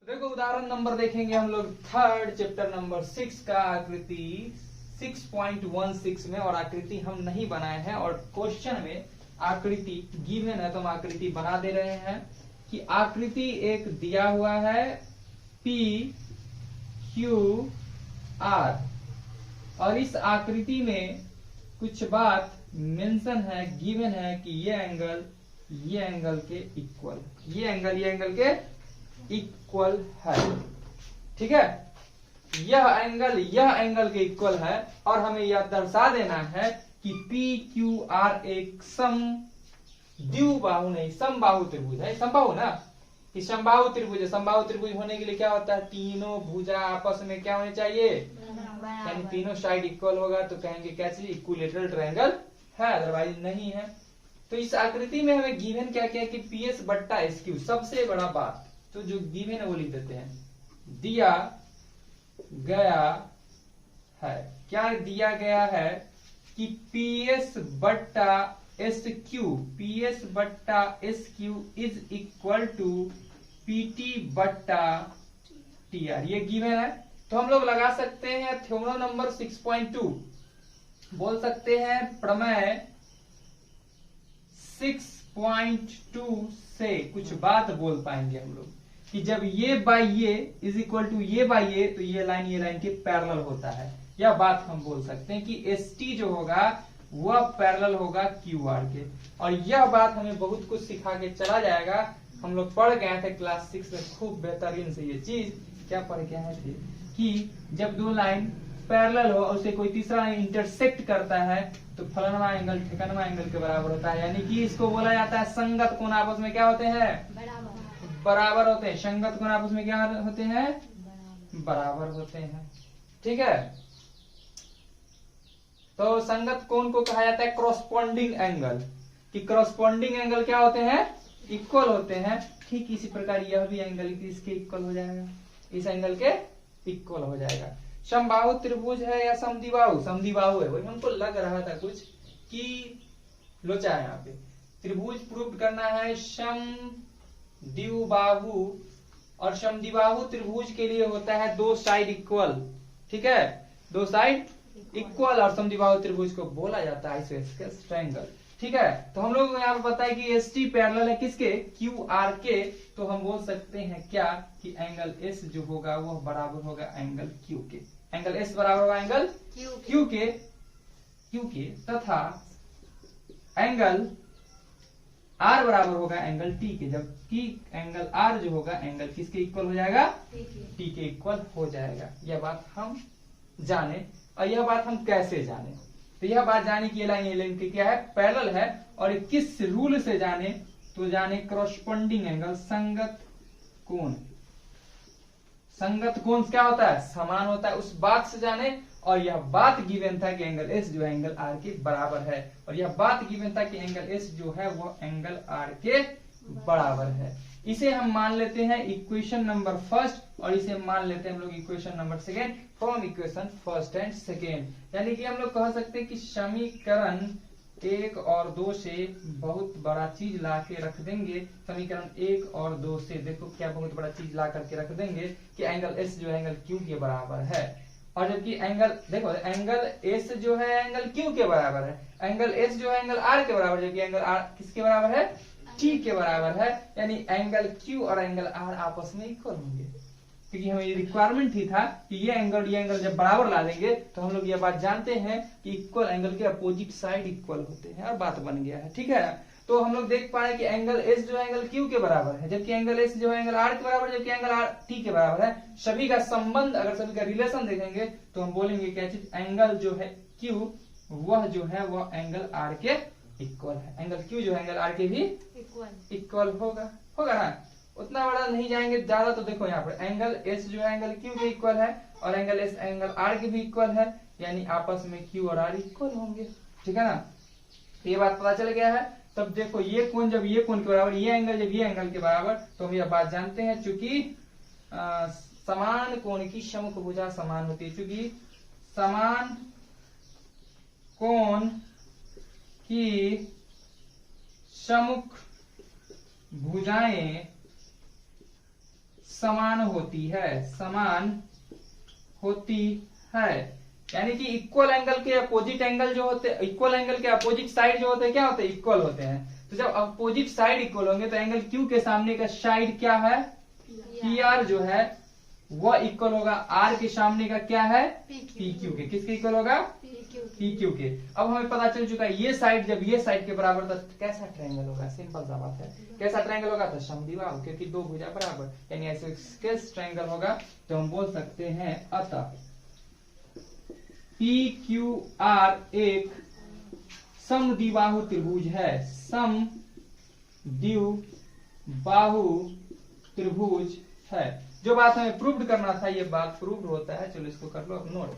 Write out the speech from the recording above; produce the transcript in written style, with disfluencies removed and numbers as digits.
देखो उदाहरण नंबर देखेंगे हम लोग थर्ड चैप्टर नंबर 6 का आकृति 6.16 में। और आकृति हम नहीं बनाए हैं और क्वेश्चन में आकृति गिवन है तो हम आकृति बना दे रहे हैं कि आकृति एक दिया हुआ है P Q R और इस आकृति में कुछ बात मेंशन है, गिवन है कि ये एंगल के इक्वल, ये एंगल के इक्वल है। ठीक है, यह एंगल के इक्वल है और हमें यह दर्शा देना है कि पी क्यू आर एक द्विबाहु नहीं समबाहु त्रिभुज है। समबाहु ना, कि समबाहु त्रिभुज है। समबाहु त्रिभुज होने के लिए क्या होता है, तीनों भुजा आपस में क्या होने चाहिए, यानी तीनों साइड इक्वल होगा तो कहेंगे क्या चीज, इक्विलेटरल ट्रायंगल है, अदरवाइज नहीं है। तो इस आकृति में हमें गिवन क्या क्या कि पी एस बट्टा एस क्यू, सबसे बड़ा बात तो जो गिवन है वो लिख देते हैं, दिया गया है। क्या दिया गया है कि पी एस बट्टा S Q is equal to PT बट्टा टी आर, ये गिवन है। तो हम लोग लगा सकते हैं थ्योरम नंबर 6.2, बोल सकते हैं प्रमेय 6.2 से कुछ बात बोल पाएंगे हम लोग कि जब ये बाई ये इज इक्वल टू ये बाई ये, तो ये लाइन के पैरेलल होता है। यह बात हम बोल सकते हैं कि एस टी जो होगा वह पैरेलल होगा क्यू आर के। और यह बात हमें बहुत कुछ सिखा के चला जाएगा। हम लोग पढ़ गए थे क्लास 6 में खूब बेहतरीन से ये चीज, क्या पढ़ के आए थे कि जब दो लाइन पैरेलल हो और उसे कोई तीसरा लाइन इंटरसेक्ट करता है तो फलाना एंगल ठिकाना एंगल के बराबर होता है। यानी कि इसको बोला जाता है संगत कोण आपस में क्या होते हैं, बराबर होते हैं। संगत कोण आपस में क्या होते हैं, बराबर होते हैं। ठीक है, तो संगत कोण को कहा जाता है क्रॉसपॉन्डिंग एंगल, कि क्रॉसपॉन्डिंग एंगल क्या होते हैं, इक्वल होते हैं। ठीक इसी प्रकार यह भी एंगल इसके इक्वल हो जाएगा, इस एंगल के इक्वल हो जाएगा। समबाहु त्रिभुज है या समद्विबाहु, समद्विबाहु है। वही हमको लग रहा था कुछ कि लोचा है यहाँ पे। त्रिभुज प्रूव करना है समद्विबाहु, और समद्विबाहु त्रिभुज के लिए होता है दो साइड इक्वल। ठीक है, दो साइड इक्वल, और समद्विबाहु त्रिभुज को बोला जाता है आइसोस्केल ट्रायंगल। ठीक है, तो हम लोग यहाँ पे बताए कि एस टी पैरेलल है किसके, क्यू आर के। तो हम बोल सकते हैं क्या कि एंगल एस जो होगा वह बराबर होगा एंगल क्यू के। एंगल एस बराबर होगा एंगल क्यू के तथा एंगल आर बराबर होगा एंगल टी के। जबकि एंगल आर जो होगा एंगल किसके इक्वल हो जाएगा, टी के इक्वल हो जाएगा। यह बात हम जाने, और यह बात हम कैसे जाने, तो यह बात जाने की ये लाइन की क्या है, पैरेलल है। और किस रूल से जाने, तो जाने क्रॉसपॉन्डिंग एंगल, संगत कोण। संगत कोण क्या होता है, समान होता है, उस बात से जाने। और यह बात गिवन था कि एंगल एस जो है एंगल आर के बराबर है, और यह बात गिवन था कि एंगल एस जो है वो एंगल आर के बराबर है। इसे हम मान लेते हैं इक्वेशन नंबर फर्स्ट, और इसे मान लेते हैं हम लोग equation number second from equation first and second. यानी कि हम लोग कह सकते हैं कि समीकरण 1 और 2 से बहुत बड़ा चीज ला के रख देंगे। समीकरण 1 और 2 से देखो क्या बहुत बड़ा चीज ला करके रख देंगे कि एंगल एस जो है एंगल क्यू के बराबर है। और जबकि एंगल देखो, एंगल एस जो है एंगल क्यू के बराबर है, एंगल एस जो है एंगल आर के बराबर, जबकि एंगल आर किसके बराबर है, टी के बराबर है। यानी एंगल क्यू और एंगल आर आपस में इक्वल होंगे, क्योंकि हमें रिक्वायरमेंट ही था कि ये एंगल जब बराबर ला देंगे तो हम लोग ये बात जानते हैं कि इक्वल एंगल के अपोजिट साइड इक्वल होते हैं, और बात बन गया है। ठीक है, तो हम लोग देख पाए कि एंगल एस जो है एंगल क्यू के बराबर है, जबकि एंगल एस जो है एंगल आर के बराबर, जबकि एंगल आर टी के बराबर है। सभी का संबंध, अगर सभी का रिलेशन देखेंगे तो हम बोलेंगे क्या चीज, एंगल जो है क्यू वह जो है वह एंगल आर के इक्वल है। एंगल क्यू जो है एंगल आर के भी इक्वल होगा ना। उतना बड़ा नहीं जाएंगे ज्यादा। तो देखो यहाँ पर एंगल एस जो है एंगल क्यू के इक्वल है, और एंगल एस एंगल आर के भी इक्वल है, यानी आपस में क्यू और आर इक्वल होंगे। ठीक है ना, ये बात पता चल गया है। तब देखो ये कोण जब ये कोण के बराबर, ये एंगल जब ये एंगल के बराबर, तो हम यह बात जानते हैं चूंकि समान कोण की समुख भुजा समान होती है। चूंकि समान कोण की समुख भुजाएं समान होती है, समान होती है। यानी कि इक्वल एंगल के अपोजिट एंगल जो होते हैं, इक्वल एंगल के अपोजिट साइड जो होते हैं क्या होते हैं, इक्वल होते हैं। तो जब अपोजिट साइड इक्वल होंगे तो एंगल क्यू के सामने का साइड क्या है, पी आर जो है वह इक्वल होगा आर के सामने का क्या है, पी क्यू के। किसके इक्वल होगा, पी क्यू के। अब हमें पता चल चुका है ये साइड जब ये साइड के बराबर था कैसा ट्रायंगल होगा, सिंपल सा बात है। कैसा ट्रायंगल होगा, तो समद्विबाहु, क्योंकि दो भुजा बराबर, यानी ऐसे कैसे ट्रायंगल होगा। तो हम बोल सकते हैं अतः पी क्यू आर एक समद्विबाहु त्रिभुज है, समद्विबाहु त्रिभुज है। जो बात हमें प्रूव्ड करना था ये बात प्रूव्ड होता है। चलो इसको कर लो अब नोट।